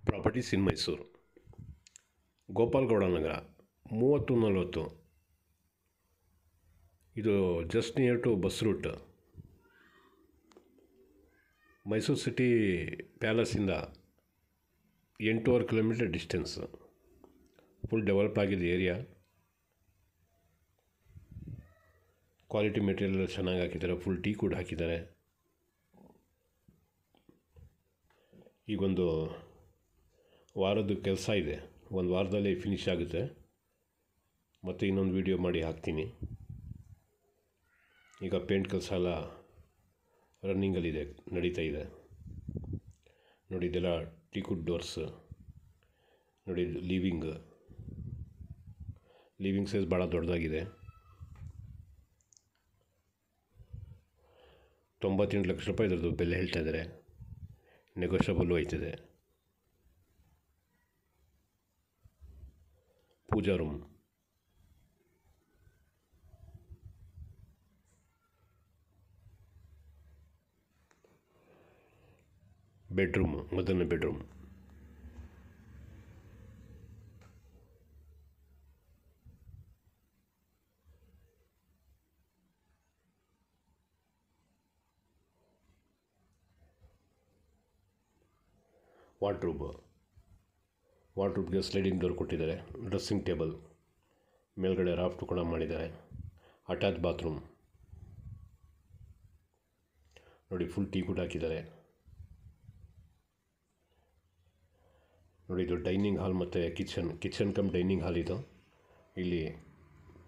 Properties in Mysuru. Gopalagowda Nagar 3040. ಇದು just near to bus route. Mysuru city ಪ್ಯಾಲೇಸಿಂದ 8.5 kilometre distance. Full develop ಆಗಿದೆ area. Quality material ಚೆನ್ನಾಗಿ ಹಾಕಿದ್ದಾರೆ. ಫುಲ್ ಟೀ ಕೂಡ ಹಾಕಿದ್ದಾರೆ. ಈಗೊಂದು ವಾರದ ಕೆಲಸ ಇದೆ. ಒಂದು ವಾರದಲ್ಲಿ ಫಿನಿಷ್ ಆಗುತ್ತೆ. ಮತ್ತು ಇನ್ನೊಂದು ವಿಡಿಯೋ ಮಾಡಿ ಹಾಕ್ತೀನಿ. ಈಗ ಪೇಂಟ್ ಕೆಲಸ ಎಲ್ಲ ರನ್ನಿಂಗಲ್ಲಿದೆ, ನಡೀತಾ ಇದೆ. ನೋಡಿ, ಇದೆಲ್ಲ ಟೀಕುಡ್ ಡೋರ್ಸ್. ನೋಡಿ, ಲಿವಿಂಗ್ ಸೈಜ್ ಭಾಳ ದೊಡ್ಡದಾಗಿದೆ. 98 ಲಕ್ಷ ರೂಪಾಯಿ ಇದ್ರದ್ದು ಬೆಲೆ ಹೇಳ್ತಾ ಇದ್ದಾರೆ. ನೆಗೋಷಿಯಬಲ್ಲು ಆಯ್ತದೆ. ಪೂಜಾ ರೂಮ್, ಬೆಡ್ರೂಮ್, ಮೊದಲನೇ ಬೆಡ್ರೂಮ್, ವಾರ್ಡ್ರೂಬ್ಗೆ ಸ್ಲೈಡಿಂಗ್ ಡೋರ್ ಕೊಟ್ಟಿದ್ದಾರೆ. ಡ್ರೆಸ್ಸಿಂಗ್ ಟೇಬಲ್, ಮೇಲ್ಗಡೆ ರಾಫ್ಟ್ ಕೂಡ ಮಾಡಿದ್ದಾರೆ. ಅಟ್ಯಾಚ್ ಬಾತ್ರೂಮ್ ನೋಡಿ, ಫುಲ್ ಟೀ ಕೂಡ ಹಾಕಿದ್ದಾರೆ. ನೋಡಿ, ಇದು ಡೈನಿಂಗ್ ಹಾಲ್ ಮತ್ತು ಕಿಚನ್ ಕಮ್ ಡೈನಿಂಗ್ ಹಾಲ್. ಇದು ಇಲ್ಲಿ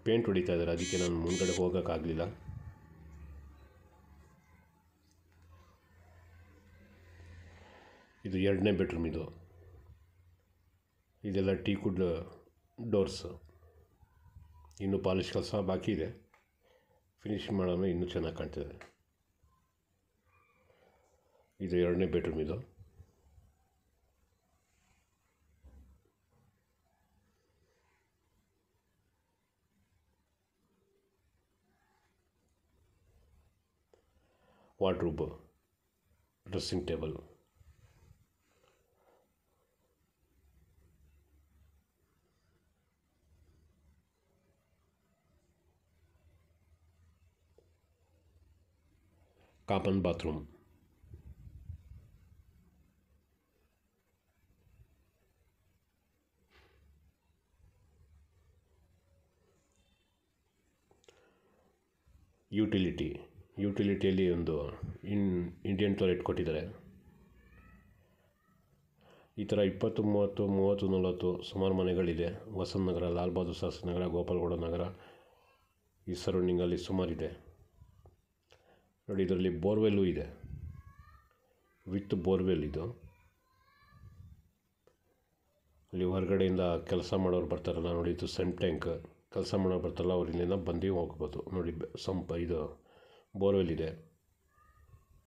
ಪೇಂಟ್ ಹೊಡಿತಾ ಇದ್ದಾರೆ, ಅದಕ್ಕೆ ನಾನು ಮುಂದ್ಗಡೆ ಹೋಗೋಕ್ಕಾಗಲಿಲ್ಲ. ಇದು ಎರಡನೇ ಬೆಡ್ರೂಮ್. ಇದೆಲ್ಲ ಟೀಕುಡ್ ಡೋರ್ಸ್. ಇನ್ನೂ ಪಾಲಿಶ್ ಕೆಲಸ ಬಾಕಿ ಇದೆ. ಫಿನಿಶ್ ಮಾಡೋಣ, ಇನ್ನೂ ಚೆನ್ನಾಗಿ ಕಾಣ್ತಿದೆ. ಇದು ಎರಡನೇ ಬೆಡ್ರೂಮ್. ಇದು wardrobe, dressing table, common bathroom, ಯುಟಿಲಿಟಿಯಲ್ಲಿ ಒಂದು ಇಂಡಿಯನ್ ಟಾಯ್ಲೆಟ್ ಕೊಟ್ಟಿದ್ದಾರೆ. ಈ ಥರ 20, 30, 30, 40 ಸುಮಾರು ಮನೆಗಳಿದೆ. ವಸಂತ ನಗರ, ಲಾಲ್ ಬಹದ್ದೂರ್ ಶಾಸ್ತ್ರಿ ನಗರ, ಗೋಪಾಲಗೌಡ ನಗರ, ಈ ಸರೌಂಡಿಂಗಲ್ಲಿ ಸುಮಾರಿದೆ. ನೋಡಿ, ಇದರಲ್ಲಿ ಬೋರ್ವೆಲ್ಲು ಇದೆ, ವಿತ್ ಬೋರ್ವೆಲ್. ಇದು ಅಲ್ಲಿ ಹೊರಗಡೆಯಿಂದ ಕೆಲಸ ಮಾಡೋರು ಬರ್ತಾರಲ್ಲ ನೋಡಿ, ಇದು ಸೆಂಟ್ ಟ್ಯಾಂಕ್. ಕೆಲಸ ಮಾಡೋರು ಬರ್ತಾರಲ್ಲ, ಅವ್ರು ಇಲ್ಲಿಂದ ಬಂದು ಹೋಗ್ಬೋದು. ನೋಡಿ, ಇದು ಬೋರ್ವೆಲ್ ಇದೆ.